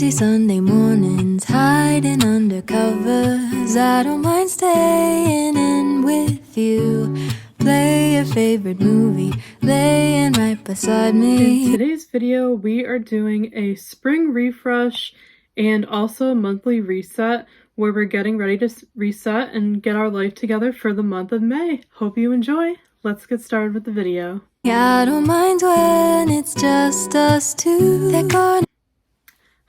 Lazy Sunday mornings, hiding under covers. I don't mind staying in with you. Play your favorite movie, laying right beside me. In today's video, we are doing a spring refresh and also a monthly reset where we're getting ready to reset and get our life together for the month of May. Hope you enjoy. Let's get started with the video. Yeah, I don't mind when it's just us two.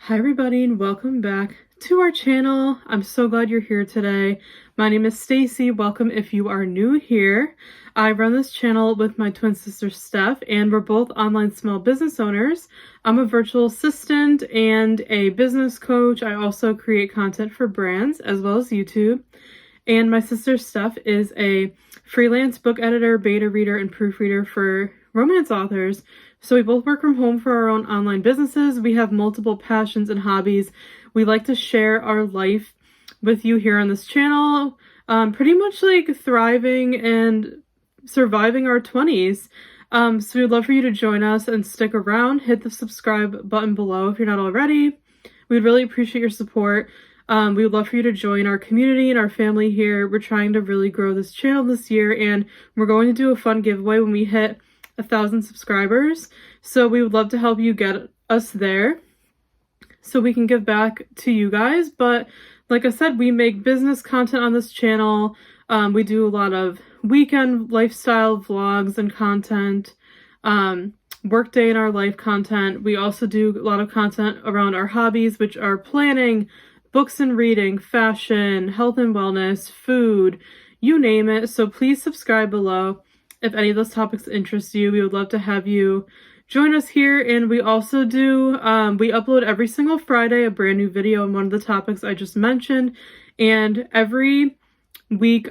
Hi everybody and welcome back to our channel. I'm so glad you're here today. My name is Stacey. Welcome if you are new here. I run this channel with my twin sister Steph, and we're both online small business owners. I'm a virtual assistant and a business coach. I also create content for brands as well as YouTube. And my sister Steph is a freelance book editor, beta reader, and proofreader for romance authors. So we both work from home for our own online businesses. We have multiple passions and hobbies. We like to share our life with you here on this channel, pretty much like thriving and surviving our 20s. So we'd love for you to join us and stick around. Hit the subscribe button below if you're not already. We'd really appreciate your support. We would love for you to join our community and our family here. We're trying to really grow this channel this year, and we're going to do a fun giveaway when we hit 1,000 subscribers. So we would love to help you get us there so we can give back to you guys. But like I said, we make business content on this channel. We do a lot of weekend lifestyle vlogs and content, workday in our life content. We also do a lot of content around our hobbies, which are planning, books and reading, fashion, health and wellness, food, you name it. So please subscribe below if any of those topics interest you. We would love to have you join us here. And we also do, we upload every single Friday a brand new video on one of the topics I just mentioned. And every week,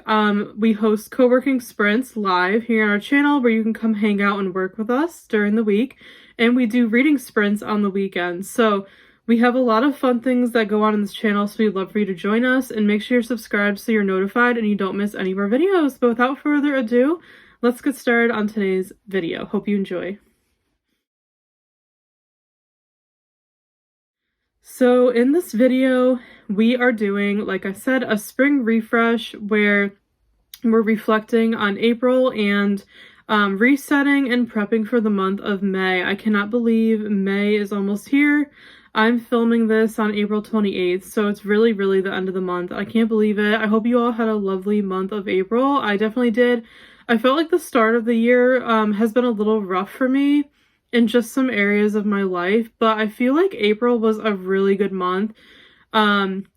we host co-working sprints live here on our channel where you can come hang out and work with us during the week. And we do reading sprints on the weekends. So we have a lot of fun things that go on in this channel, so we'd love for you to join us, and make sure you're subscribed so you're notified and you don't miss any of our videos. But without further ado, let's get started on today's video. Hope you enjoy. So in this video, we are doing, like I said, a spring refresh where we're reflecting on April and resetting and prepping for the month of May. I cannot believe May is almost here. I'm filming this on April 28th, so it's really the end of the month. I can't believe it. I hope you all had a lovely month of April. I definitely did. I felt like the start of the year has been a little rough for me in just some areas of my life, but I feel like April was a really good month.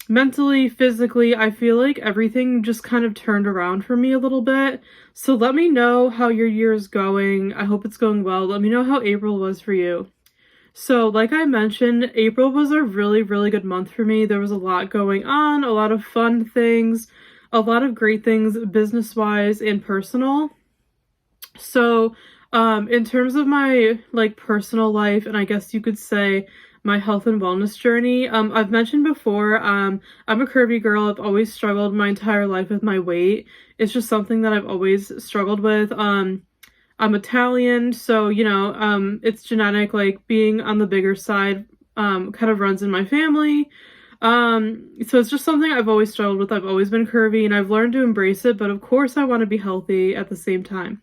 Mentally, physically, I feel like everything just kind of turned around for me a little bit. So let me know how your year is going. I hope it's going well. Let me know how April was for you. So like I mentioned, April was a really good month for me. There was a lot going on, a lot of fun things, a lot of great things business-wise and personal. So in terms of my like personal life, and I guess you could say my health and wellness journey, I've mentioned before, I'm a curvy girl. I've always struggled my entire life with my weight. It's just something that I've always struggled with. I'm Italian, so, you know, it's genetic, like being on the bigger side, kind of runs in my family. So it's just something I've always struggled with. I've always been curvy and I've learned to embrace it, but of course I want to be healthy at the same time.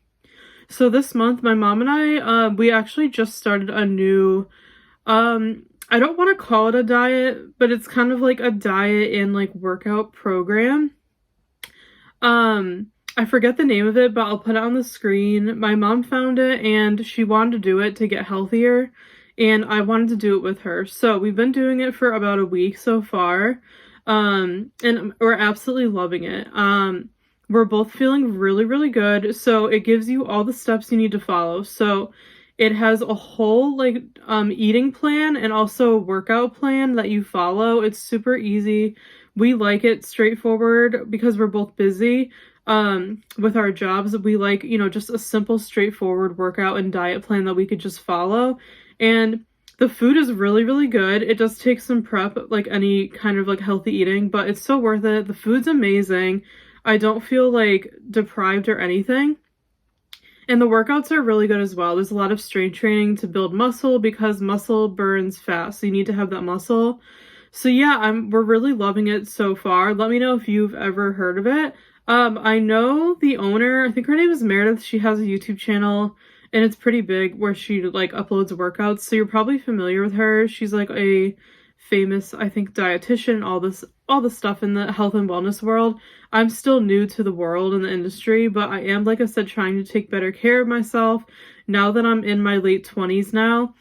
So this month, my mom and I, we actually just started a new, I don't want to call it a diet, but it's kind of like a diet and like workout program. I forget the name of it, but I'll put it on the screen. My mom found it and she wanted to do it to get healthier, and I wanted to do it with her. So we've been doing it for about a week so far, and we're absolutely loving it. We're both feeling really good. So it gives you all the steps you need to follow. So it has a whole like eating plan and also a workout plan that you follow. It's super easy. We like it straightforward because we're both busy with our jobs. We like, you know, just a simple straightforward workout and diet plan that we could just follow. And the food is really good. It does take some prep, like any kind of like healthy eating, but it's so worth it. The food's amazing. I don't feel like deprived or anything. And the workouts are really good as well. There's a lot of strength training to build muscle because muscle burns fast. So you need to have that muscle. So yeah, we're really loving it so far. Let me know if you've ever heard of it. I know the owner, I think her name is Meredith. She has a YouTube channel and it's pretty big where she like uploads workouts. So you're probably familiar with her. She's like a famous, I think, dietitian, all this stuff in the health and wellness world. I'm still new to the world and the industry, but I am, like I said, trying to take better care of myself. Now that I'm in my late 20s now,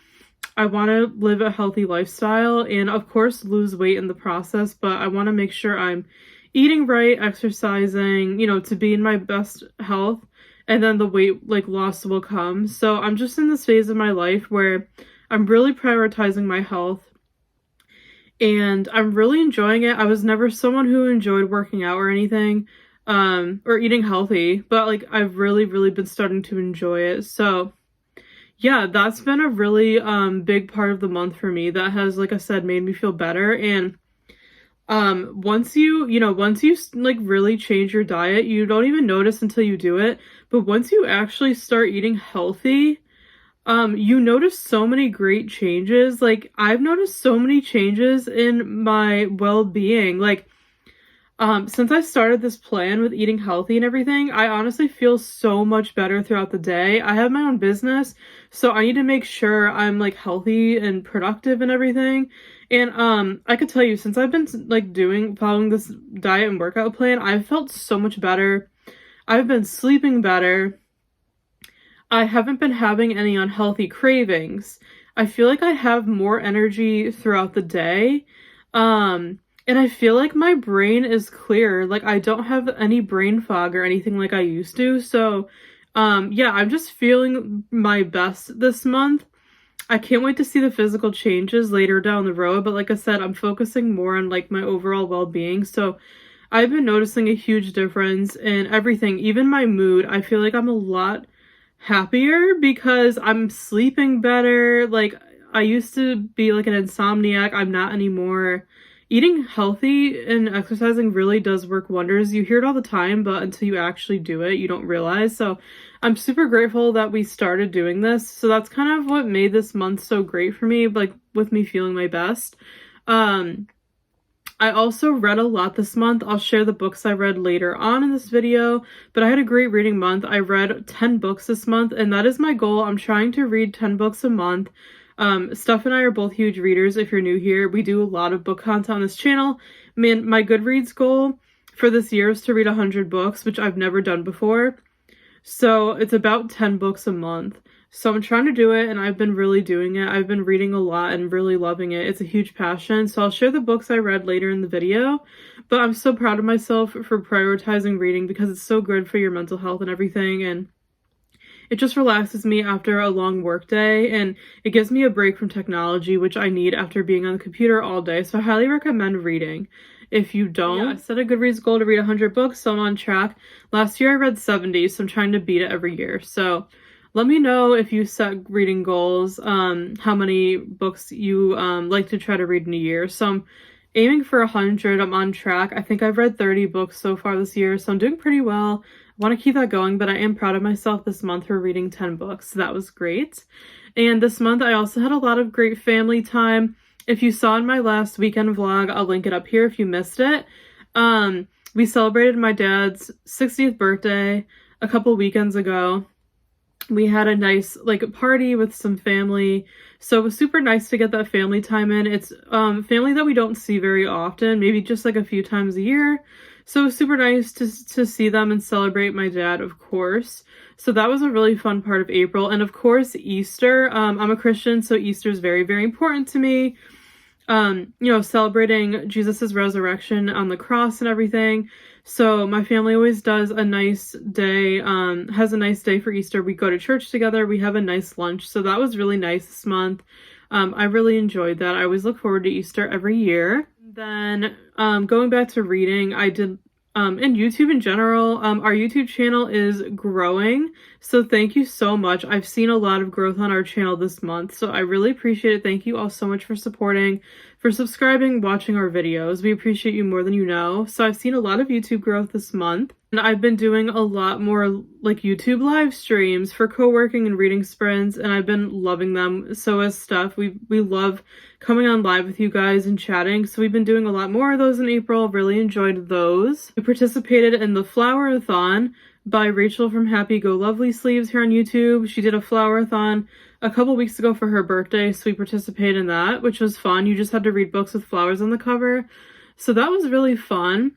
I want to live a healthy lifestyle and of course lose weight in the process, but I want to make sure I'm eating right, exercising, you know, to be in my best health, and then the weight like loss will come. So I'm just in this phase of my life where I'm really prioritizing my health and I'm really enjoying it. I was never someone who enjoyed working out or anything, or eating healthy, but like I've really been starting to enjoy it. So yeah, that's been a really big part of the month for me that has, like I said, made me feel better. And once you like really change your diet, you don't even notice until you do it. But once you actually start eating healthy, you notice so many great changes. Like I've noticed so many changes in my well-being. Like since I started this plan with eating healthy and everything, I honestly feel so much better throughout the day. I have my own business, so I need to make sure I'm like healthy and productive and everything. And I could tell you, since I've been like following this diet and workout plan, I've felt so much better. I've been sleeping better. I haven't been having any unhealthy cravings. I feel like I have more energy throughout the day. And I feel like my brain is clear. Like I don't have any brain fog or anything like I used to. So, yeah, I'm just feeling my best this month. I can't wait to see the physical changes later down the road. But like I said, I'm focusing more on like my overall well-being. So I've been noticing a huge difference in everything, even my mood. I feel like I'm a lot happier because I'm sleeping better. Like I used to be like an insomniac. I'm not anymore. Eating healthy and exercising really does work wonders. You hear it all the time, but until you actually do it, you don't realize. So I'm super grateful that we started doing this. So that's kind of what made this month so great for me, like with me feeling my best. I also read a lot this month. I'll share the books I read later on in this video, but I had a great reading month. I read 10 books this month, and that is my goal. I'm trying to read 10 books a month. Steph and I are both huge readers. If you're new here, we do a lot of book content on this channel. Man, my Goodreads goal for this year is to read 100 books, which I've never done before. So it's about 10 books a month. So I'm trying to do it, and I've been really doing it. I've been reading a lot and really loving it. It's a huge passion. So I'll share the books I read later in the video, but I'm so proud of myself for prioritizing reading because it's so good for your mental health and everything. And it just relaxes me after a long work day, and it gives me a break from technology, which I need after being on the computer all day. So I highly recommend reading. If you don't, yeah, I set a Goodreads goal to read 100 books, so I'm on track. Last year I read 70, so I'm trying to beat it every year. So let me know if you set reading goals, how many books you like to try to read in a year. So I'm aiming for 100. I'm on track. I think I've read 30 books so far this year, so I'm doing pretty well. I want to keep that going, but I am proud of myself this month for reading 10 books. So that was great. And this month I also had a lot of great family time. If you saw in my last weekend vlog, I'll link it up here if you missed it. We celebrated my dad's 60th birthday a couple weekends ago. We had a nice like party with some family, so it was super nice to get that family time in. It's family that we don't see very often, maybe just like a few times a year. So it was super nice to see them and celebrate my dad, of course. So that was a really fun part of April. And of course, Easter. I'm a Christian, so Easter is very, very important to me. Celebrating Jesus's resurrection on the cross and everything. So my family always does a nice day, has a nice day for Easter. We go to church together. We have a nice lunch. So that was really nice this month. I really enjoyed that. I always look forward to Easter every year. Then going back to reading, I did and YouTube in general, our YouTube channel is growing. So thank you so much. I've seen a lot of growth on our channel this month. So I really appreciate it. Thank you all so much for supporting, for subscribing, watching our videos. We appreciate you more than you know. So I've seen a lot of YouTube growth this month, and I've been doing a lot more like YouTube live streams for co-working and reading sprints, and I've been loving them. So has Steph. We love coming on live with you guys and chatting. So we've been doing a lot more of those in April. Really enjoyed those. We participated in the Flower-a-thon by Rachel from Happy Go Lovely Sleeves here on YouTube. She did a flower-a-thon a couple weeks ago for her birthday, so we participated in that, which was fun. You just had to read books with flowers on the cover. So that was really fun.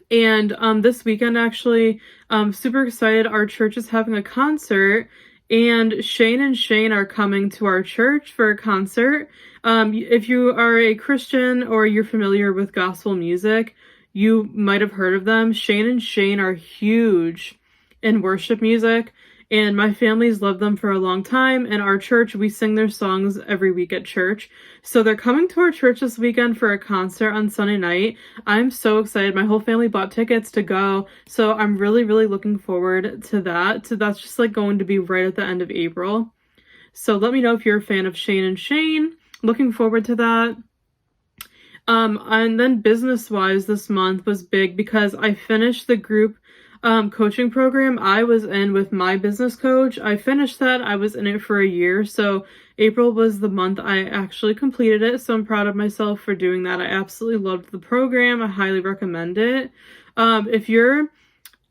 And this weekend, actually, I'm super excited. Our church is having a concert, and Shane and Shane are coming to our church for a concert. If you are a Christian or you're familiar with gospel music, you might have heard of them. Shane and Shane are huge in worship music, and my family's loved them for a long time. And our church, we sing their songs every week at church. So they're coming to our church this weekend for a concert on Sunday night. I'm so excited. My whole family bought tickets to go. So I'm really, really looking forward to that. So that's just like going to be right at the end of April. So let me know if you're a fan of Shane and Shane. Looking forward to that. And then business-wise, this month was big because I finished the group coaching program I was in with my business coach. I finished that. I was in it for a year. So April was the month I actually completed it. So I'm proud of myself for doing that. I absolutely loved the program. I highly recommend it. If you're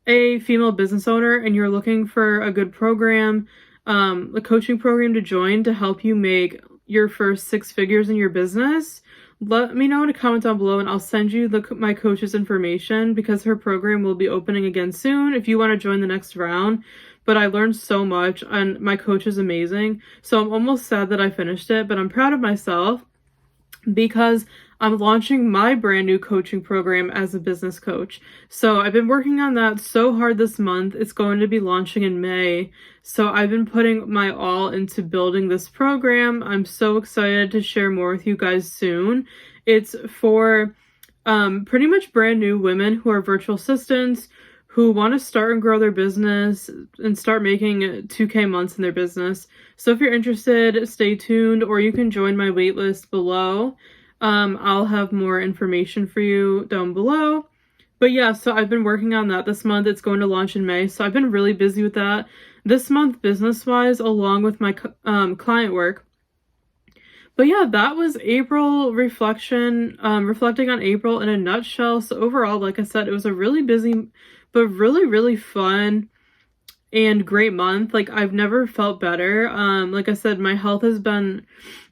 a female business owner and you're looking for a good program, a coaching program to join to help you make your first 6 figures in your business, let me know in a comment down below, and I'll send you my coach's information, because her program will be opening again soon if you want to join the next round. But I learned so much, and my coach is amazing. So I'm almost sad that I finished it, but I'm proud of myself because I'm launching my brand new coaching program as a business coach. So I've been working on that so hard this month. It's going to be launching in May. So I've been putting my all into building this program. I'm so excited to share more with you guys soon. It's for pretty much brand new women who are virtual assistants who want to start and grow their business and start making 2K months in their business. So if you're interested, stay tuned, or you can join my waitlist below. I'll have more information for you down below. But yeah, so I've been working on that this month. It's going to launch in May. So I've been really busy with that this month, business-wise, along with my client work. But yeah, that was April reflecting on April in a nutshell. So overall, like I said, it was a really busy, but really, really fun and great month. Like, I've never felt better. Like I said, my health has been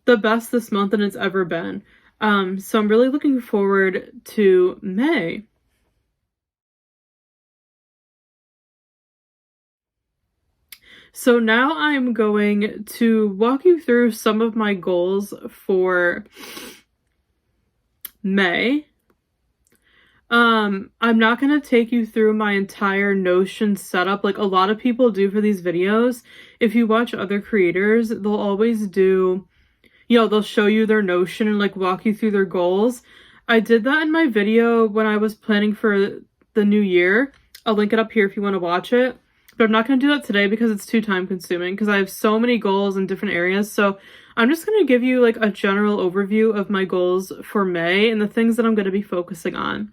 the best this month than it's ever been. So I'm really looking forward to May. So now I'm going to walk you through some of my goals for May. I'm not going to take you through my entire Notion setup like a lot of people do for these videos. If you watch other creators, they'll always do, they'll show you their Notion and like walk you through their goals. I did that in my video when I was planning for the new year. I'll link it up here if you want to watch it. But I'm not going to do that today because it's too time consuming, because I have so many goals in different areas. So I'm just going to give you like a general overview of my goals for May and the things that I'm going to be focusing on.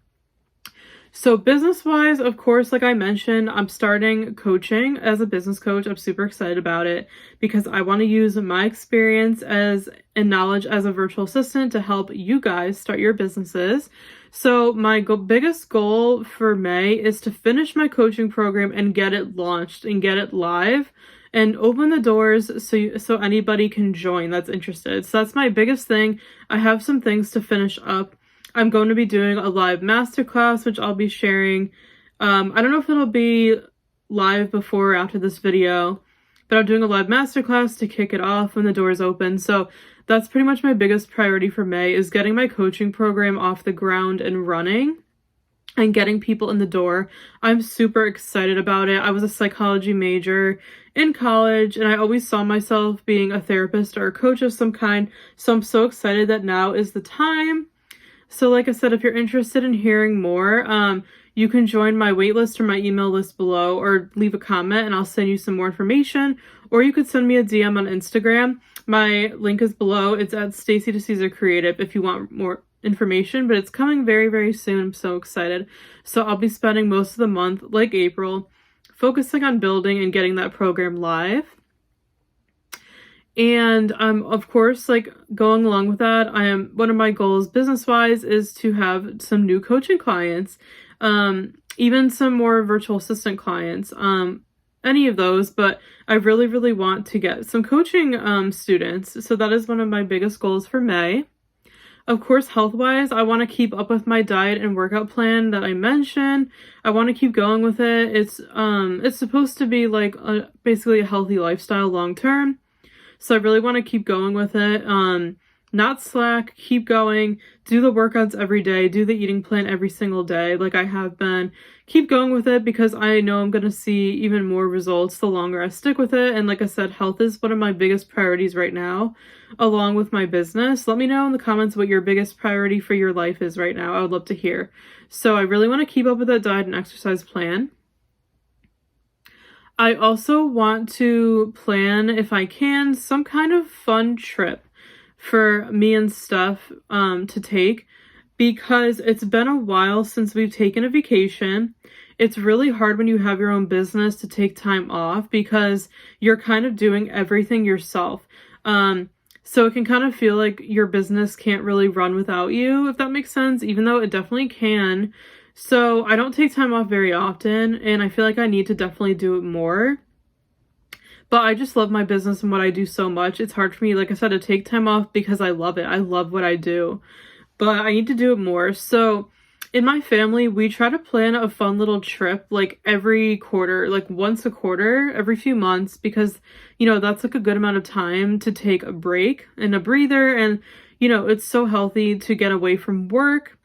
So business-wise, of course, like I mentioned, I'm starting coaching as a business coach. I'm super excited about it because I want to use my experience and knowledge as a virtual assistant to help you guys start your businesses. So my biggest goal for May is to finish my coaching program and get it launched and get it live and open the doors so anybody can join that's interested. So that's my biggest thing. I have some things to finish up. I'm going to be doing a live masterclass, which I'll be sharing. I don't know if it'll be live before or after this video, but I'm doing a live masterclass to kick it off when the doors open. So that's pretty much my biggest priority for May, is getting my coaching program off the ground and running and getting people in the door. I'm super excited about it. I was a psychology major in college, and I always saw myself being a therapist or a coach of some kind. So I'm so excited that now is the time. So like I said, if you're interested in hearing more, you can join my waitlist or my email list below, or leave a comment and I'll send you some more information. Or you could send me a DM on Instagram. My link is below. It's at Stacey to Caesar Creative if you want more information, but it's coming very, very soon. I'm so excited. So I'll be spending most of the month, like April, focusing on building and getting that program live. And of course, like going along with that, one of my goals business-wise is to have some new coaching clients, even some more virtual assistant clients, any of those, but I really, really want to get some coaching students. So that is one of my biggest goals for May. Of course, health-wise, I want to keep up with my diet and workout plan that I mentioned. I want to keep going with it. It's supposed to be like basically a healthy lifestyle long-term. So I really want to keep going with it. Not slack, keep going, do the workouts every day, do the eating plan every single day like I have been. Keep going with it because I know I'm going to see even more results the longer I stick with it. And like I said, health is one of my biggest priorities right now, along with my business. Let me know in the comments what your biggest priority for your life is right now. I would love to hear. So I really want to keep up with that diet and exercise plan. I also want to plan, if I can, some kind of fun trip for me and Steph to take, because it's been a while since we've taken a vacation. It's really hard when you have your own business to take time off because you're kind of doing everything yourself. So it can kind of feel like your business can't really run without you, if that makes sense, even though it definitely can. So I don't take time off very often, and I feel like I need to definitely do it more. But I just love my business and what I do so much. It's hard for me, like I said, to take time off because I love it. I love what I do. But I need to do it more. So in my family, we try to plan a fun little trip like every quarter, like once a quarter, every few months, because, that's like a good amount of time to take a break and a breather. And, it's so healthy to get away from work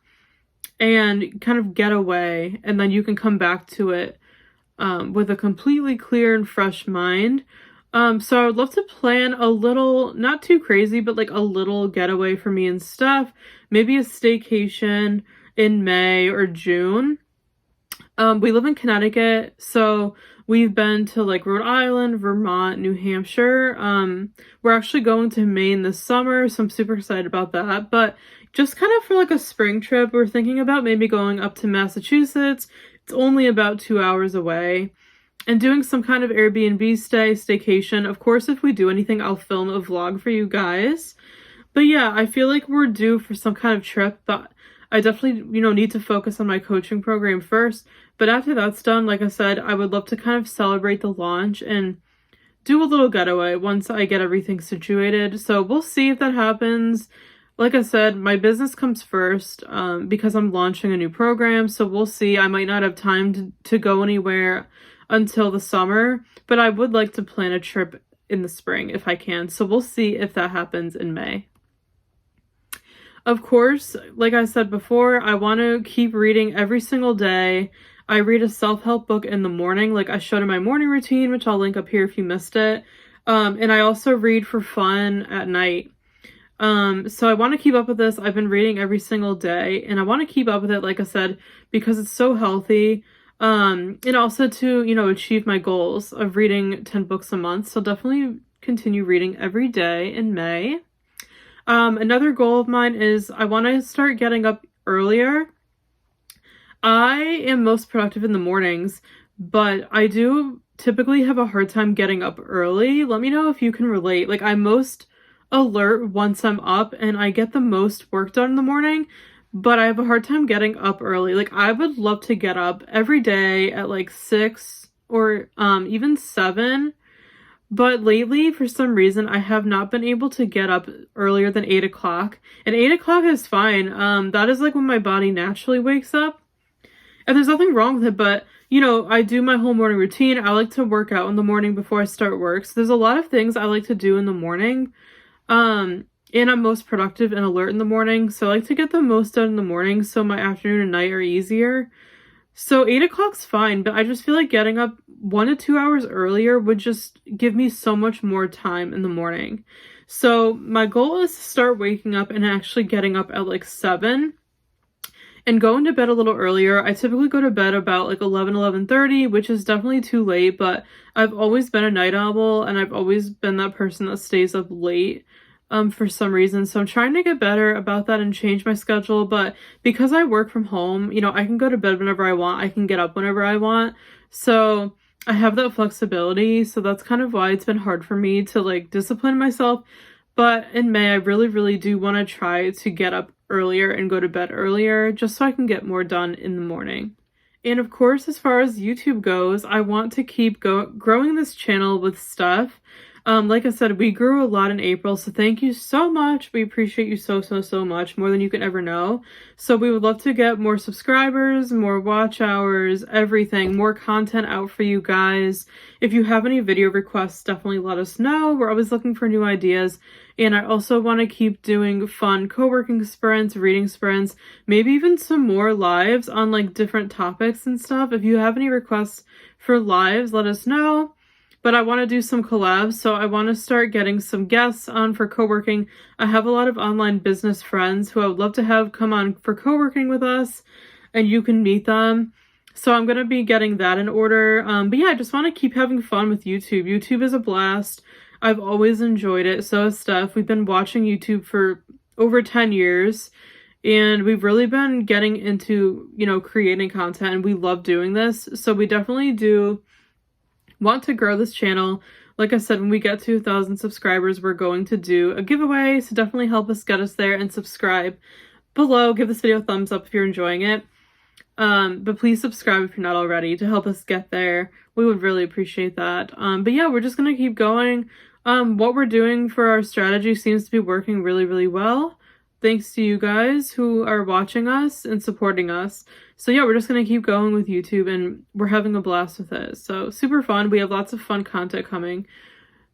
and kind of get away. And then you can come back to it with a completely clear and fresh mind. So I would love to plan a little, not too crazy, but like a little getaway for me and Steph, maybe a staycation in May or June. We live in Connecticut, so we've been to like Rhode Island, Vermont, New Hampshire. We're actually going to Maine this summer, so I'm super excited about that. But just kind of for like a spring trip, we're thinking about maybe going up to Massachusetts. It's only about 2 hours away. And doing some kind of Airbnb staycation. Of course, if we do anything, I'll film a vlog for you guys. But yeah, I feel like we're due for some kind of trip, but I definitely, need to focus on my coaching program first. But after that's done, like I said, I would love to kind of celebrate the launch and do a little getaway once I get everything situated. So we'll see if that happens. Like I said, my business comes first because I'm launching a new program. So we'll see. I might not have time to go anywhere until the summer, but I would like to plan a trip in the spring if I can. So we'll see if that happens in May. Of course, like I said before, I want to keep reading every single day. I read a self-help book in the morning, like I showed in my morning routine, which I'll link up here if you missed it. And I also read for fun at night. So I want to keep up with this. I've been reading every single day, and I want to keep up with it, like I said, because it's so healthy. And also to, achieve my goals of reading 10 books a month. So definitely continue reading every day in May. Another goal of mine is I want to start getting up earlier. I am most productive in the mornings, but I do typically have a hard time getting up early. Let me know if you can relate. Like, I'm most alert once I'm up, and I get the most work done in the morning, but I have a hard time getting up early. Like, I would love to get up every day at like 6 or even 7. But lately, for some reason, I have not been able to get up earlier than 8 o'clock. And 8 o'clock is fine. That is like when my body naturally wakes up. And there's nothing wrong with it, but, I do my whole morning routine. I like to work out in the morning before I start work. So there's a lot of things I like to do in the morning. And I'm most productive and alert in the morning. So I like to get the most done in the morning so my afternoon and night are easier. So 8 o'clock's fine, but I just feel like getting up 1 to 2 hours earlier would just give me so much more time in the morning. So my goal is to start waking up and actually getting up at like 7. and going to bed a little earlier. I typically go to bed about like 11:30, which is definitely too late, but I've always been a night owl and I've always been that person that stays up late for some reason. So I'm trying to get better about that and change my schedule, but because I work from home, you know, I can go to bed whenever I want. I can get up whenever I want. So I have that flexibility. So that's kind of why it's been hard for me to like discipline myself. But in May, I really, really do want to try to get up earlier and go to bed earlier just so I can get more done in the morning. And of course, as far as YouTube goes, I want to keep growing this channel with Steph. Like I said, we grew a lot in April, so thank you so much. We appreciate you so, so, so much, more than you can ever know. So we would love to get more subscribers, more watch hours, everything, more content out for you guys. If you have any video requests, definitely let us know. We're always looking for new ideas. And I also want to keep doing fun co-working sprints, reading sprints, maybe even some more lives on like different topics and stuff. If you have any requests for lives, let us know. But I want to do some collabs, so I want to start getting some guests on for co-working. I have a lot of online business friends who I would love to have come on for co-working with us, and you can meet them. So I'm going to be getting that in order. But yeah, I just want to keep having fun with YouTube. YouTube is a blast. I've always enjoyed it. So has Steph. We've been watching YouTube for over 10 years, and we've really been getting into, you know, creating content, and we love doing this. So we definitely do want to grow this channel. Like I said, when we get to 1,000 subscribers, we're going to do a giveaway, so definitely help us get us there and subscribe below. Give this video a thumbs up if you're enjoying it. But please subscribe if you're not already to help us get there. We would really appreciate that. But yeah, we're just gonna keep going. What we're doing for our strategy seems to be working really, really well. Thanks to you guys who are watching us and supporting us. So yeah, we're just going to keep going with YouTube and we're having a blast with it. So super fun. We have lots of fun content coming.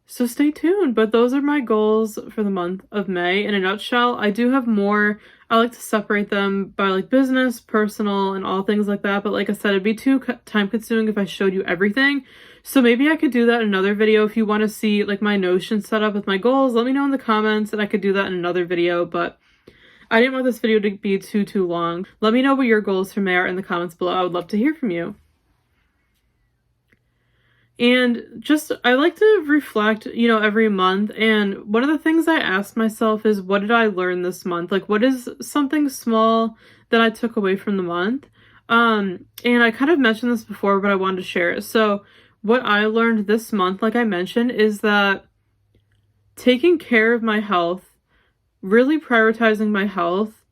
So stay tuned. But those are my goals for the month of May. In a nutshell, I do have more. I like to separate them by like business, personal, and all things like that. But like I said, it'd be too time consuming if I showed you everything. So maybe I could do that in another video. If you want to see like my Notion set up with my goals, let me know in the comments and I could do that in another video. But I didn't want this video to be too long. Let me know what your goals for May are in the comments below. I would love to hear from you. And just, I like to reflect, you know, every month. And one of the things I ask myself is, what did I learn this month? Like, what is something small that I took away from the month? And I kind of mentioned this before, but I wanted to share it. So what I learned this month, like I mentioned, is that taking care of my health, really prioritizing my health,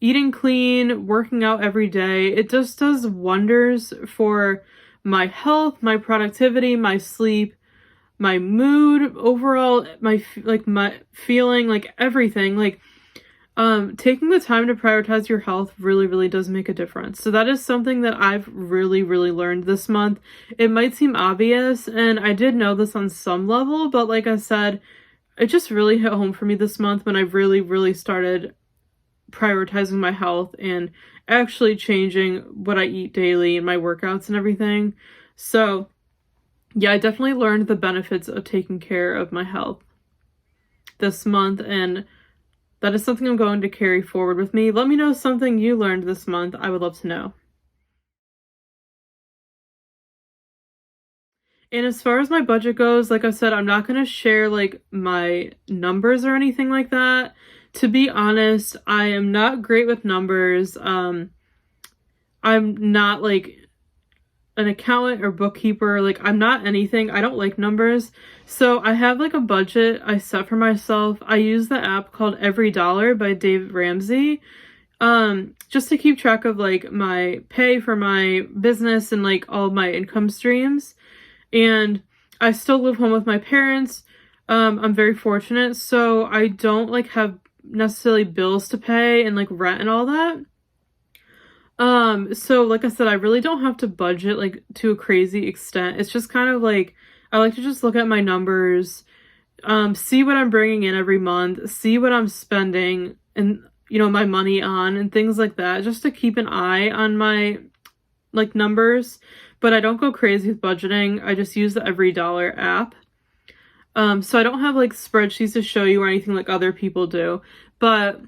eating clean, working out every day, it just does wonders for my health, my productivity, my sleep, my mood, overall, my feeling, like everything. Like, taking the time to prioritize your health really, really does make a difference. So that is something that I've really, really learned this month. It might seem obvious, and I did know this on some level, but like I said, it just really hit home for me this month when I really, really started prioritizing my health and actually changing what I eat daily and my workouts and everything. So yeah, I definitely learned the benefits of taking care of my health this month, and that is something I'm going to carry forward with me. Let me know something you learned this month. I would love to know. And as far as my budget goes, like I said, I'm not going to share like my numbers or anything like that. To be honest, I am not great with numbers. I'm not like an accountant or bookkeeper. Like, I'm not anything. I don't like numbers. So I have like a budget I set for myself. I use the app called Every Dollar by Dave Ramsey. Just to keep track of like my pay for my business and like all my income streams. And I still live home with my parents. I'm very fortunate, so I don't like have necessarily bills to pay and like rent and all that. So like I said, I really don't have to budget like to a crazy extent. It's just kind of like, I like to just look at my numbers, see what I'm bringing in every month, see what I'm spending and, you know, my money on and things like that, just to keep an eye on my like numbers. But I don't go crazy with budgeting. I just use the Every Dollar app. So I don't have like spreadsheets to show you or anything like other people do. But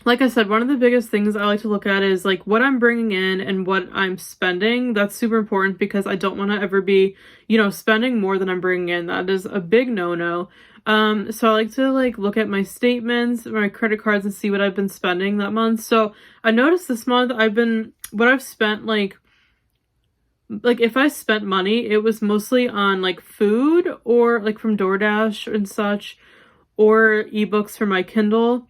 like I said, one of the biggest things I like to look at is like what I'm bringing in and what I'm spending. That's super important because I don't want to ever be, spending more than I'm bringing in. That is a big no-no. So I like to like look at my statements, my credit cards, and see what I've been spending that month. So I noticed this month what I've spent like if I spent money, it was mostly on like food or like from DoorDash and such, or ebooks for my Kindle.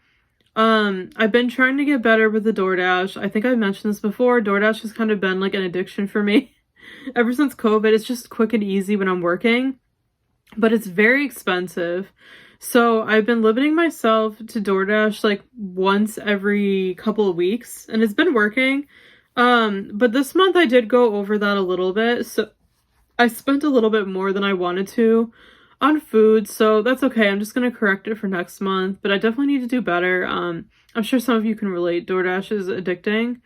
I've been trying to get better with the DoorDash. I think I mentioned this before. DoorDash has kind of been like an addiction for me ever since COVID. It's just quick and easy when I'm working, but it's very expensive. So I've been limiting myself to DoorDash like once every couple of weeks, and it's been working. But this month I did go over that a little bit. So I spent a little bit more than I wanted to on food, so that's okay. I'm just gonna correct it for next month, but I definitely need to do better. I'm sure some of you can relate. DoorDash is addicting.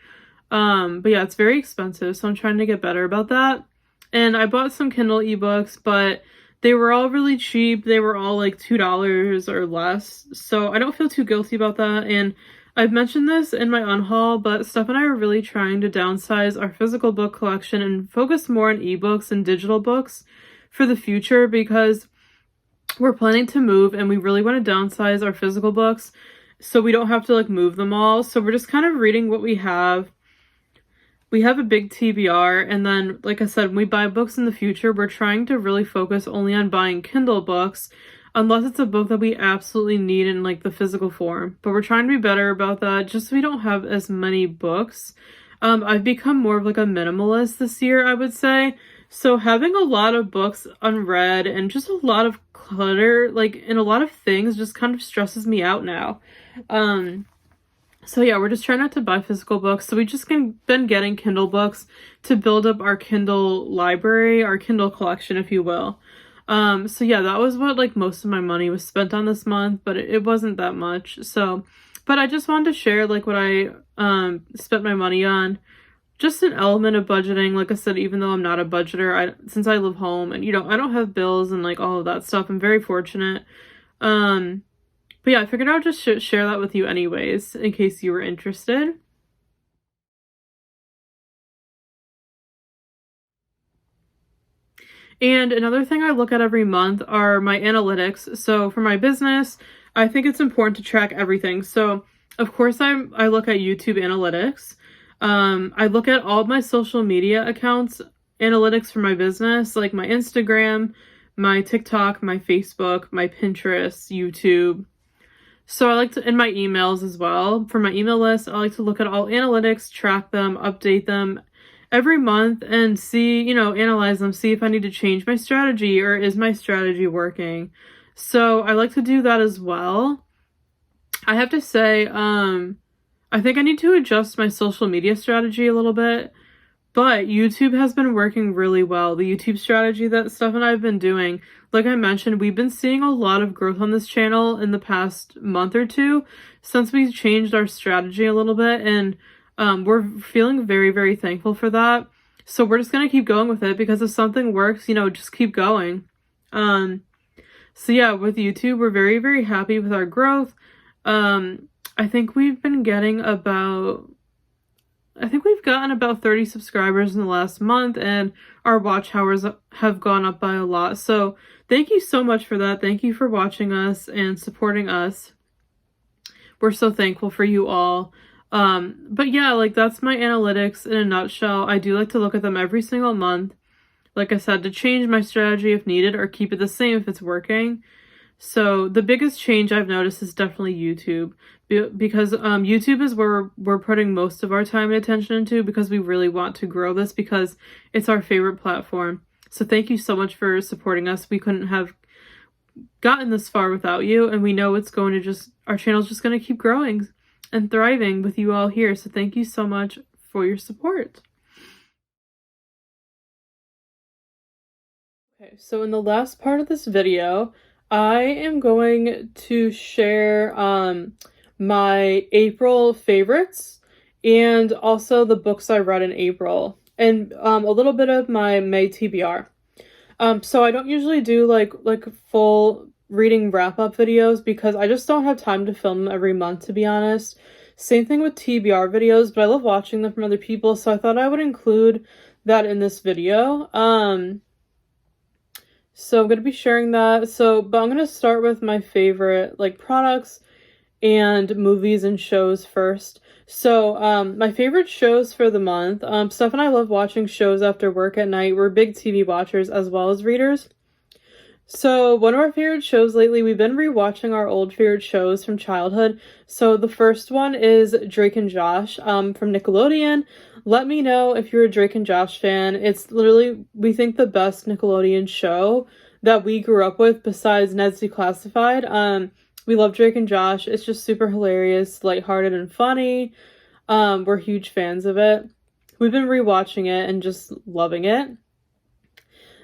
But yeah, it's very expensive, so I'm trying to get better about that. And I bought some Kindle ebooks, but they were all really cheap. They were all like $2 or less, so I don't feel too guilty about that. And I've mentioned this in my unhaul, but Steph and I are really trying to downsize our physical book collection and focus more on ebooks and digital books for the future because we're planning to move and we really want to downsize our physical books so we don't have to like move them all. So we're just kind of reading what we have. We have a big TBR, and then like I said, when we buy books in the future, we're trying to really focus only on buying Kindle books unless it's a book that we absolutely need in like the physical form. But we're trying to be better about that just so we don't have as many books. I've become more of like a minimalist this year, I would say. So having a lot of books unread and just a lot of clutter, like in a lot of things, just kind of stresses me out now. So yeah, we're just trying not to buy physical books. So we just been getting Kindle books to build up our Kindle library, our Kindle collection, if you will. So yeah, that was what like most of my money was spent on this month, but it wasn't that much. So, but I just wanted to share like what I spent my money on. Just an element of budgeting. Like I said, even though I'm not a budgeter, since I live home and I don't have bills and like all of that stuff, I'm very fortunate. But yeah, I figured I'll just share that with you anyways, in case you were interested. And another thing I look at every month are my analytics. So for my business, I think it's important to track everything. So of course I look at YouTube analytics. I look at all of my social media accounts analytics for my business, like my Instagram, my TikTok, my Facebook, my Pinterest, YouTube. So I like to, in my emails as well, for my email list, I like to look at all analytics, track them, update them every month and see, analyze them, see if I need to change my strategy or is my strategy working. So I like to do that as well. I have to say, I think I need to adjust my social media strategy a little bit, but YouTube has been working really well. The YouTube strategy that Steph and I have been doing, like I mentioned, we've been seeing a lot of growth on this channel in the past month or two since we changed our strategy a little bit, and we're feeling very, very thankful for that. So we're just going to keep going with it because if something works, just keep going. So yeah, with YouTube, we're very, very happy with our growth. I think we've gotten about 30 subscribers in the last month, and our watch hours have gone up by a lot. So thank you so much for that. Thank you for watching us and supporting us. We're so thankful for you all. But yeah, like that's my analytics in a nutshell. I do like to look at them every single month. Like I said, to change my strategy if needed or keep it the same if it's working. So the biggest change I've noticed is definitely YouTube, because YouTube is where we're putting most of our time and attention into because we really want to grow this because it's our favorite platform. So thank you so much for supporting us. We couldn't have gotten this far without you, and we know our channel's just going to keep growing and thriving with you all here. So thank you so much for your support. Okay, so in the last part of this video, I am going to share my April favorites and also the books I read in April and a little bit of my May TBR. So I don't usually do like full reading wrap-up videos because I just don't have time to film every month, to be honest. Same thing with TBR videos, but I love watching them from other people, so I thought I would include that in this video. So I'm going to be sharing that. But I'm going to start with my favorite, like, products and movies and shows first. My favorite shows for the month. Steph and I love watching shows after work at night. We're big TV watchers as well as readers. So one of our favorite shows lately, we've been rewatching our old favorite shows from childhood. So the first one is Drake and Josh, from Nickelodeon. Let me know if you're a Drake and Josh fan. It's literally, we think, the best Nickelodeon show that we grew up with besides Ned's Declassified. We love Drake and Josh. It's just super hilarious, lighthearted, and funny. We're huge fans of it. We've been rewatching it and just loving it.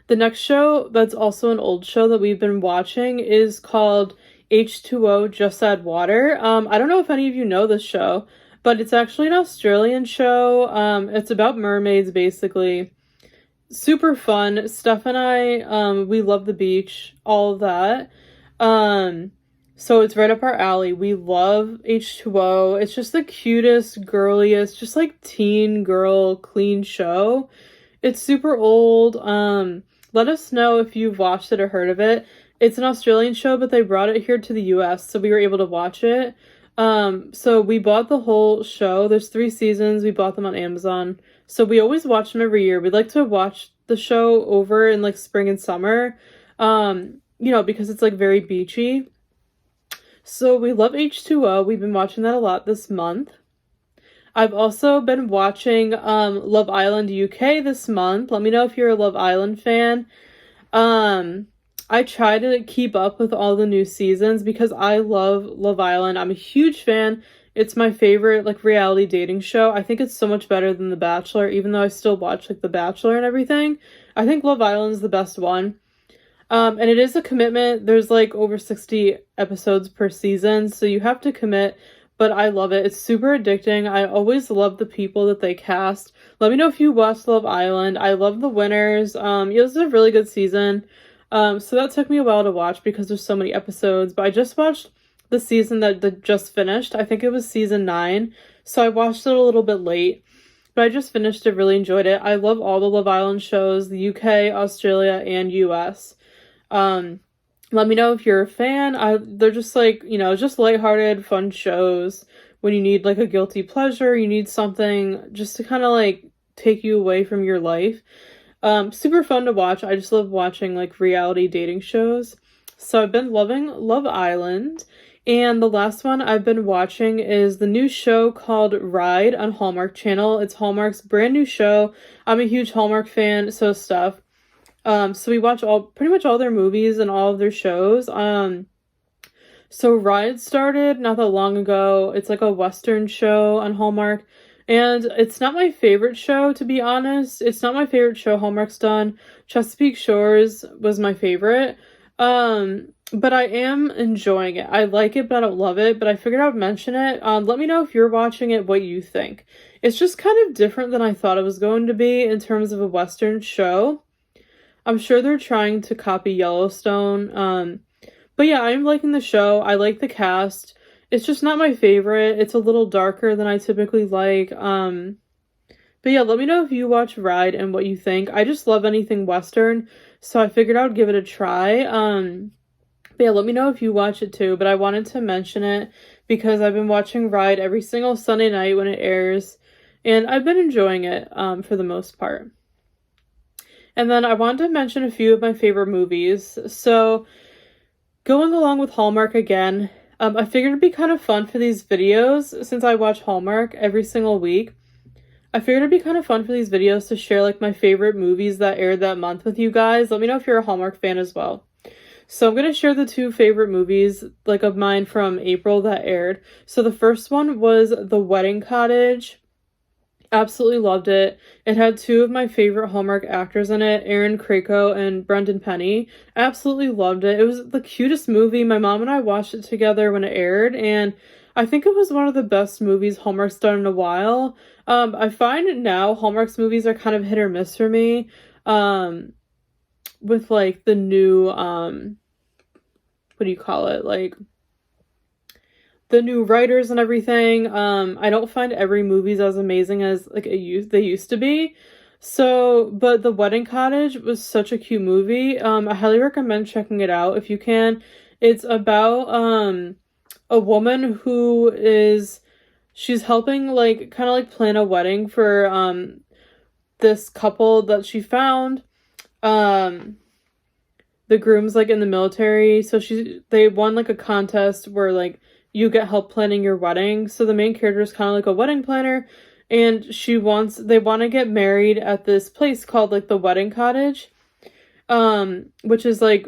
The next show that's also an old show that we've been watching is called H2O Just Add Water. I don't know if any of you know this show, but it's actually an Australian show. It's about mermaids, basically. Super fun. Steph and I, we love the beach, all of that. So it's right up our alley. We love H2O. It's just the cutest, girliest, just like teen girl clean show. It's super old. Let us know if you've watched it or heard of it. It's an Australian show, but they brought it here to the US, so we were able to watch it. So we bought the whole show. There's 3 seasons. We bought them on Amazon. So we always watch them every year. We like to watch the show over in like spring and summer, because it's like very beachy. So we love H2O. We've been watching that a lot this month. I've also been watching Love Island UK this month. Let me know if you're a Love Island fan. I try to keep up with all the new seasons because I love Love Island. I'm a huge fan. It's my favorite, like, reality dating show. I think it's so much better than The Bachelor, even though I still watch, like, The Bachelor and everything. I think Love Island's the best one. And it is a commitment. There's, like, over 60 episodes per season, so you have to commit. But I love it. It's super addicting. I always love the people that they cast. Let me know if you watched Love Island. I love the winners. It was a really good season. So that took me a while to watch because there's so many episodes. But I just watched the season that just finished. I think it was season 9. So I watched it a little bit late. But I just finished it, really enjoyed it. I love all the Love Island shows, the UK, Australia, and US. Let me know if you're a fan. They're just like, just lighthearted, fun shows. When you need like a guilty pleasure, you need something just to kind of like take you away from your life. Super fun to watch. I just love watching like reality dating shows. So I've been loving Love Island. And the last one I've been watching is the new show called Ride on Hallmark Channel. It's Hallmark's brand new show. I'm a huge Hallmark fan, so is Steph. So we watch pretty much all their movies and all of their shows. So Ride started not that long ago. It's like a Western show on Hallmark. And it's not my favorite show, to be honest. It's not my favorite show Hallmark's done. Chesapeake Shores was my favorite. But I am enjoying it. I like it, but I don't love it. But I figured I would mention it. Let me know if you're watching it, what you think. It's just kind of different than I thought it was going to be in terms of a Western show. I'm sure they're trying to copy Yellowstone. But yeah, I'm liking the show. I like the cast. It's just not my favorite. It's a little darker than I typically like. But yeah, let me know if you watch Ride and what you think. I just love anything Western, so I figured I would give it a try. But yeah, let me know if you watch it too. But I wanted to mention it because I've been watching Ride every single Sunday night when it airs. And I've been enjoying it for the most part. And then I wanted to mention a few of my favorite movies. So, going along with Hallmark again, I figured it'd be kind of fun for these videos, since I watch Hallmark every single week. I figured it'd be kind of fun for these videos to share like my favorite movies that aired that month with you guys. Let me know if you're a Hallmark fan as well. So I'm going to share the 2 favorite movies like of mine from April that aired. So the first one was The Wedding Cottage. Absolutely loved it. It had 2 of my favorite Hallmark actors in it, Aaron Krakow and Brendan Penny. Absolutely loved it. It was the cutest movie. My mom and I watched it together when it aired, and I think it was one of the best movies Hallmark's done in a while. I find now Hallmark's movies are kind of hit or miss for me, with like the new, what do you call it? Like the new writers and everything. I don't find every movie's as amazing as like they used to be. So, but The Wedding Cottage was such a cute movie. I highly recommend checking it out if you can. It's about a woman who she's helping like kind of like plan a wedding for this couple that she found. The groom's like in the military, so they won like a contest where like you get help planning your wedding. So the main character is kind of like a wedding planner, and they want to get married at this place called like the Wedding Cottage, which is like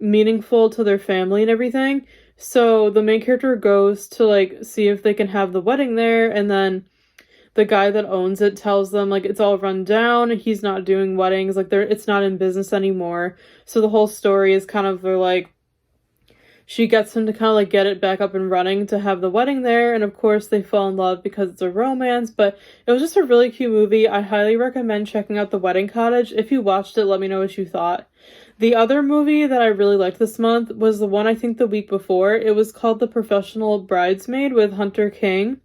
meaningful to their family and everything. So the main character goes to like see if they can have the wedding there, and then the guy that owns it tells them like it's all run down, he's not doing weddings, like it's not in business anymore. So the whole story is kind of like she gets him to kind of like get it back up and running to have the wedding there, and of course they fall in love because it's a romance. But it was just a really cute movie. I highly recommend checking out The Wedding Cottage. If you watched it, let me know what you thought. The other movie that I really liked this month was the one I think the week before. It was called The Professional Bridesmaid with Hunter King.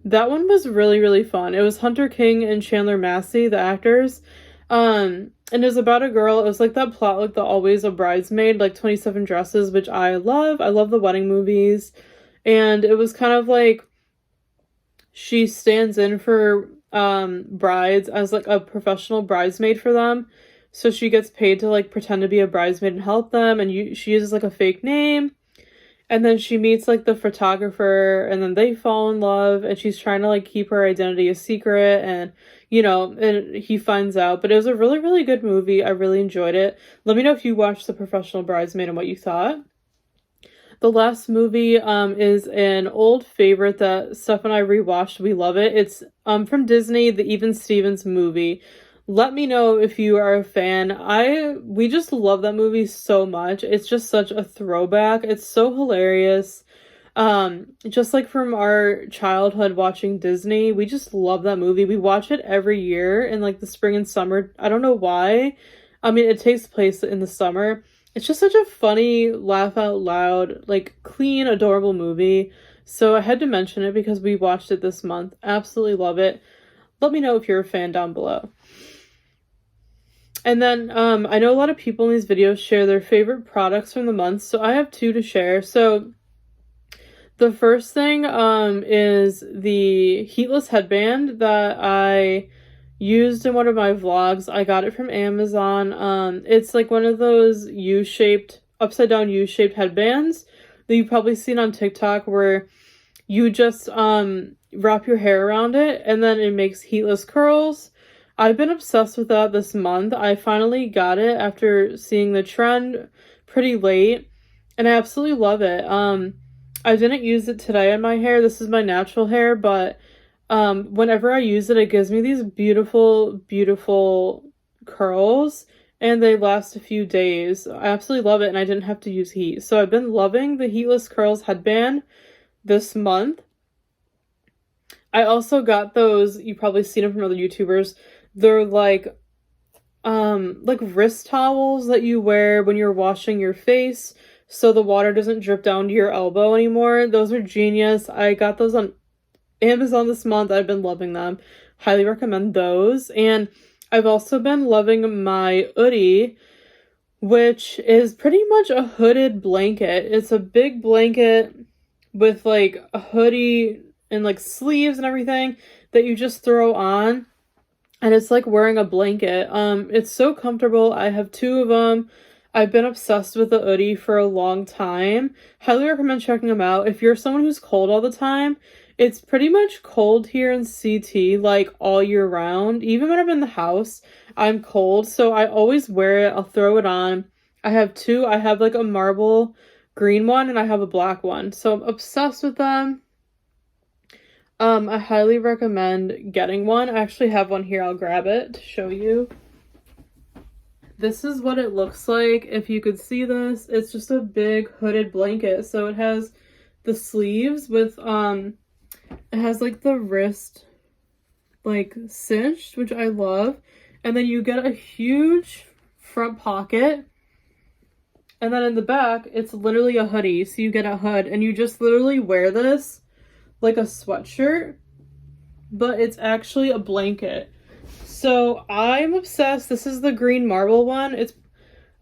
That one was really, really fun. It was Hunter King and Chandler Massey, the actors. And it was about a girl. It was like that plot, like the Always a Bridesmaid, like 27 Dresses, which I love. I love the wedding movies. And it was kind of like she stands in for brides as like a professional bridesmaid for them. So she gets paid to like pretend to be a bridesmaid and help them. And she uses like a fake name. And then she meets like the photographer, and then they fall in love, and she's trying to like keep her identity a secret, and and he finds out. But it was a really, really good movie. I really enjoyed it. Let me know if you watched The Professional Bridesmaid and what you thought. The last movie is an old favorite that Steph and I rewatched. We love it. It's from Disney, the Even Stevens movie. Let me know if you are a fan. We just love that movie so much. It's just such a throwback. It's so hilarious. Just like from our childhood watching Disney, we just love that movie. We watch it every year in like the spring and summer. I don't know why. I mean, it takes place in the summer. It's just such a funny, laugh out loud, like clean, adorable movie. So I had to mention it because we watched it this month. Absolutely love it. Let me know if you're a fan down below. And then I know a lot of people in these videos share their favorite products from the month, so I have two to share. So the first thing is the heatless headband that I used in one of my vlogs. I got it from Amazon. It's like one of those upside down U-shaped headbands that you've probably seen on TikTok, where you just wrap your hair around it and then it makes heatless curls. I've been obsessed with that this month. I finally got it after seeing the trend pretty late, and I absolutely love it. I didn't use it today on my hair. This is my natural hair, but whenever I use it, it gives me these beautiful, beautiful curls, and they last a few days. I absolutely love it, and I didn't have to use heat. So I've been loving the Heatless Curls headband this month. I also got those, you've probably seen them from other YouTubers. They're like wrist towels that you wear when you're washing your face, so the water doesn't drip down to your elbow anymore. Those are genius. I got those on Amazon this month. I've been loving them. Highly recommend those. And I've also been loving my hoodie, which is pretty much a hooded blanket. It's a big blanket with like a hoodie and like sleeves and everything that you just throw on. And it's like wearing a blanket. It's so comfortable. I have two of them. I've been obsessed with the hoodie for a long time. Highly recommend checking them out. If you're someone who's cold all the time, it's pretty much cold here in CT, like all year round. Even when I'm in the house, I'm cold. So I always wear it. I'll throw it on. I have two. I have like a marble green one and I have a black one. So I'm obsessed with them. I highly recommend getting one. I actually have one here. I'll grab it to show you. This is what it looks like. If you could see this, it's just a big hooded blanket. So it has the sleeves with, it has like the wrist like cinched, which I love. And then you get a huge front pocket. And then in the back, it's literally a hoodie. So you get a hood and you just literally wear this like a sweatshirt, but it's actually a blanket. So I'm obsessed. This is the green marble one.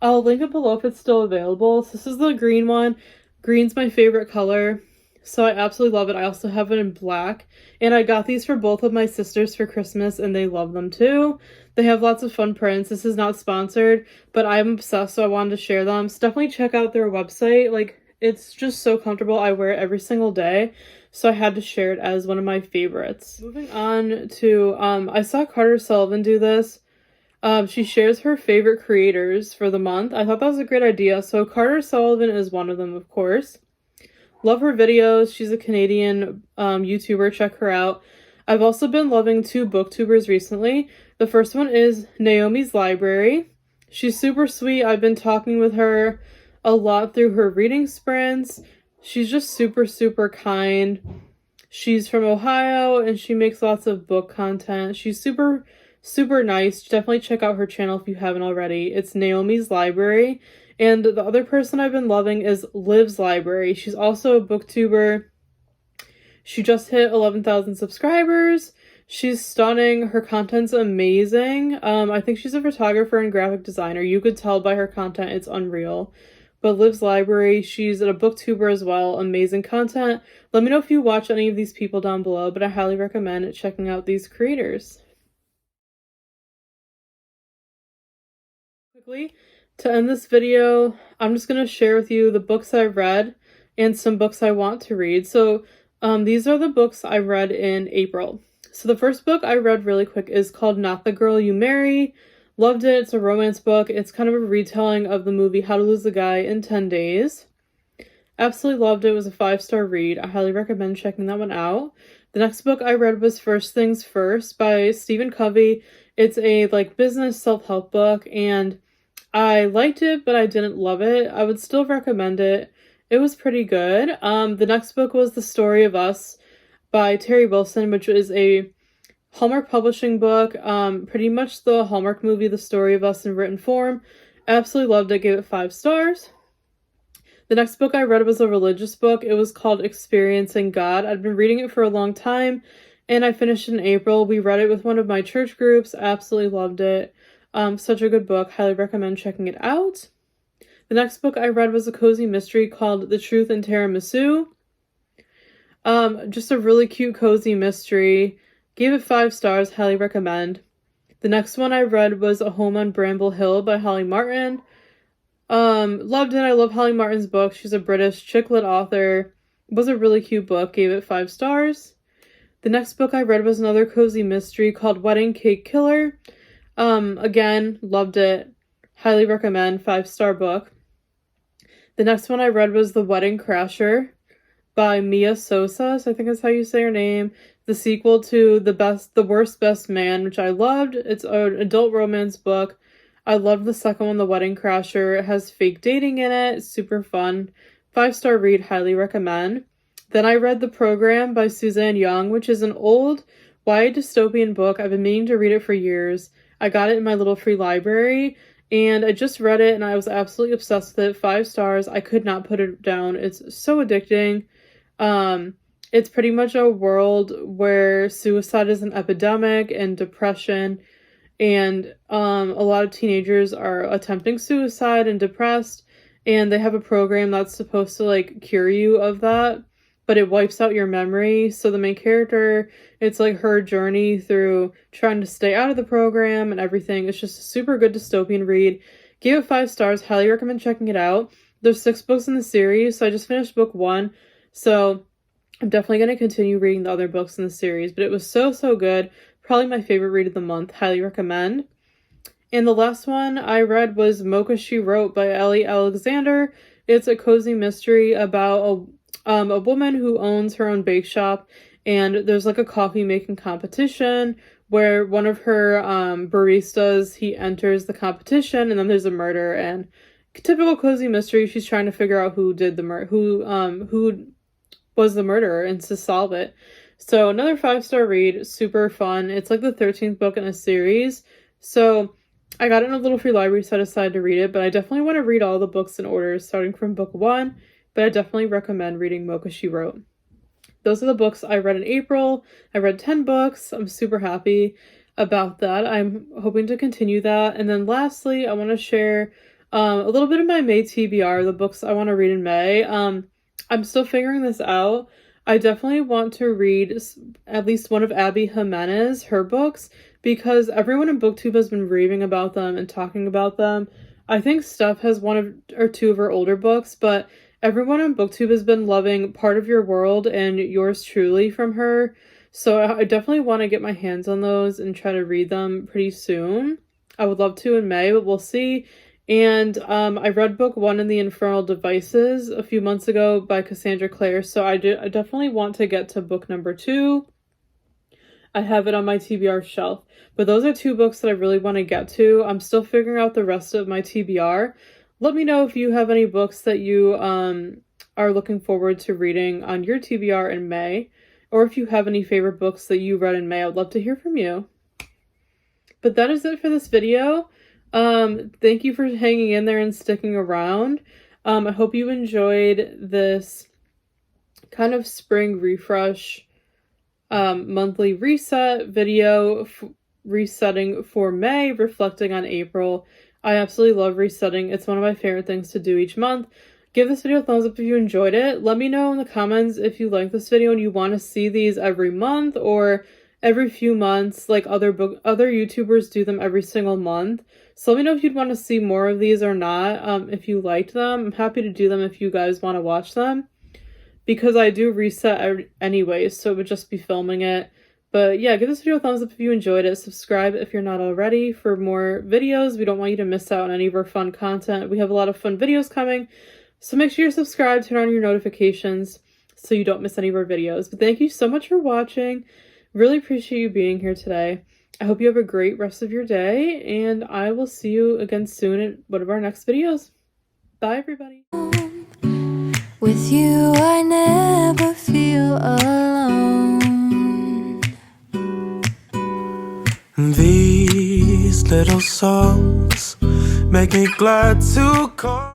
I'll link it below if it's still available. So this is the green one. Green's my favorite color, so I absolutely love it. I also have it in black, and I got these for both of my sisters for Christmas, and they love them too. They have lots of fun prints. This is not sponsored, but I'm obsessed, so I wanted to share them. So definitely check out their website. Like, it's just so comfortable. I wear it every single day, so I had to share it as one of my favorites. Moving on to, I saw Carter Sullivan do this. She shares her favorite creators for the month. I thought that was a great idea. So Carter Sullivan is one of them, of course. Love her videos. She's a Canadian YouTuber. Check her out. I've also been loving two booktubers recently. The first one is Naomi's Library. She's super sweet. I've been talking with her a lot through her reading sprints. She's just super, super kind. She's from Ohio and she makes lots of book content. She's super nice. Definitely check out her channel if you haven't already. It's Naomi's Library. And the other person I've been loving is Liv's Library. She's also a booktuber. She just hit 11,000 subscribers. She's stunning. Her content's amazing. I think she's a photographer and graphic designer. You could tell by her content, it's unreal. But Liv's Library, she's a booktuber as well. Amazing content. Let me know if you watch any of these people down below, but I highly recommend checking out these creators. Quickly, to end this video, I'm just going to share with you the books I've read and some books I want to read. So these are the books I read in April. So the first book I read really quick is called Not the Girl You Marry. Loved it. It's a romance book. It's kind of a retelling of the movie How to Lose a Guy in 10 Days. Absolutely loved it. It was a 5-star read. I highly recommend checking that one out. The next book I read was First Things First by Stephen Covey. It's a business self-help book, and I liked it, but I didn't love it. I would still recommend it. It was pretty good. The next book was The Story of Us by Terry Wilson, which is a Hallmark Publishing book. Pretty much the Hallmark movie, The Story of Us in written form. Absolutely loved it. Gave it 5 stars. The next book I read was a religious book. It was called Experiencing God. I'd been reading it for a long time, and I finished it in April. We read it with one of my church groups. Absolutely loved it. Such a good book. Highly recommend checking it out. The next book I read was a cozy mystery called The Truth in Tiramisu. Just a really cute cozy mystery. Gave it 5 stars. Highly recommend. The next one I read was A Home on Bramble Hill by Holly Martin. Loved it. I love Holly Martin's book. She's a British chick lit author. It was a really cute book. Gave it 5 stars. The next book I read was another cozy mystery called Wedding Cake Killer. Again, loved it. Highly recommend. 5-star book. The next one I read was The Wedding Crasher by Mia Sosa. So I think that's how you say her name. The sequel to The Worst Best Man, which I loved. It's an adult romance book. I loved the second one, The Wedding Crasher. It has fake dating in it. It's super fun. 5-star read. Highly recommend. Then I read The Program by Suzanne Young, which is an old YA dystopian book. I've been meaning to read it for years. I got it in my little free library, and I just read it, and I was absolutely obsessed with it. 5 stars. I could not put it down. It's so addicting. It's pretty much a world where suicide is an epidemic and depression, and a lot of teenagers are attempting suicide and depressed, and they have a program that's supposed to cure you of that, but it wipes out your memory. So the main character, it's her journey through trying to stay out of the program and everything. It's just a super good dystopian read. Gave it 5 stars. Highly recommend checking it out. There's 6 books in the series, so I just finished book 1. So I'm definitely going to continue reading the other books in the series, but it was so good. Probably my favorite read of the month. Highly recommend. And the last one I read was Mocha She Wrote by Ellie Alexander. It's a cozy mystery about a woman who owns her own bake shop, and there's a coffee making competition where one of her baristas, he enters the competition, and then there's a murder, and typical cozy mystery. She's trying to figure out who did the who was the murderer and to solve it. So another 5-star read, super fun. It's the 13th book in a series. So I got it in a little free library, so I decided to read it, but I definitely want to read all the books in order, starting from book 1, but I definitely recommend reading Mocha She Wrote. Those are the books I read in April. I read 10 books. I'm super happy about that. I'm hoping to continue that. And then lastly, I want to share a little bit of my May TBR, the books I want to read in May. I'm still figuring this out. I definitely want to read at least one of Abby Jimenez, her books, because everyone in BookTube has been raving about them and talking about them. I think Steph has one or two of her older books, but everyone on BookTube has been loving Part of Your World and Yours Truly from her. So I definitely want to get my hands on those and try to read them pretty soon. I would love to in May, but we'll see. And I read book 1 in the Infernal Devices a few months ago by Cassandra Clare, so I definitely want to get to book number 2. I have it on my TBR shelf. But those are 2 books that I really want to get to. I'm still figuring out the rest of my TBR. Let me know if you have any books that you are looking forward to reading on your TBR in May, or if you have any favorite books that you read in May. I would love to hear from you. But that is it for this video. Thank you for hanging in there and sticking around. I hope you enjoyed this kind of spring refresh monthly reset video, resetting for May, reflecting on April. I absolutely love resetting. It's one of my favorite things to do each month. Give this video a thumbs up if you enjoyed it. Let me know in the comments if you like this video and you want to see these every month or every few months, like other YouTubers do them every single month. So let me know if you'd want to see more of these or not. If you liked them, I'm happy to do them if you guys want to watch them, because I do reset anyways, so it would just be filming it. But yeah, give this video a thumbs up if you enjoyed it. Subscribe if you're not already for more videos. We don't want you to miss out on any of our fun content. We have a lot of fun videos coming, so make sure you're subscribed, turn on your notifications so you don't miss any of our videos. But thank you so much for watching. Really appreciate you being here today. I hope you have a great rest of your day, and I will see you again soon in one of our next videos. Bye, everybody. With you, I never feel alone. These little songs make me glad to call.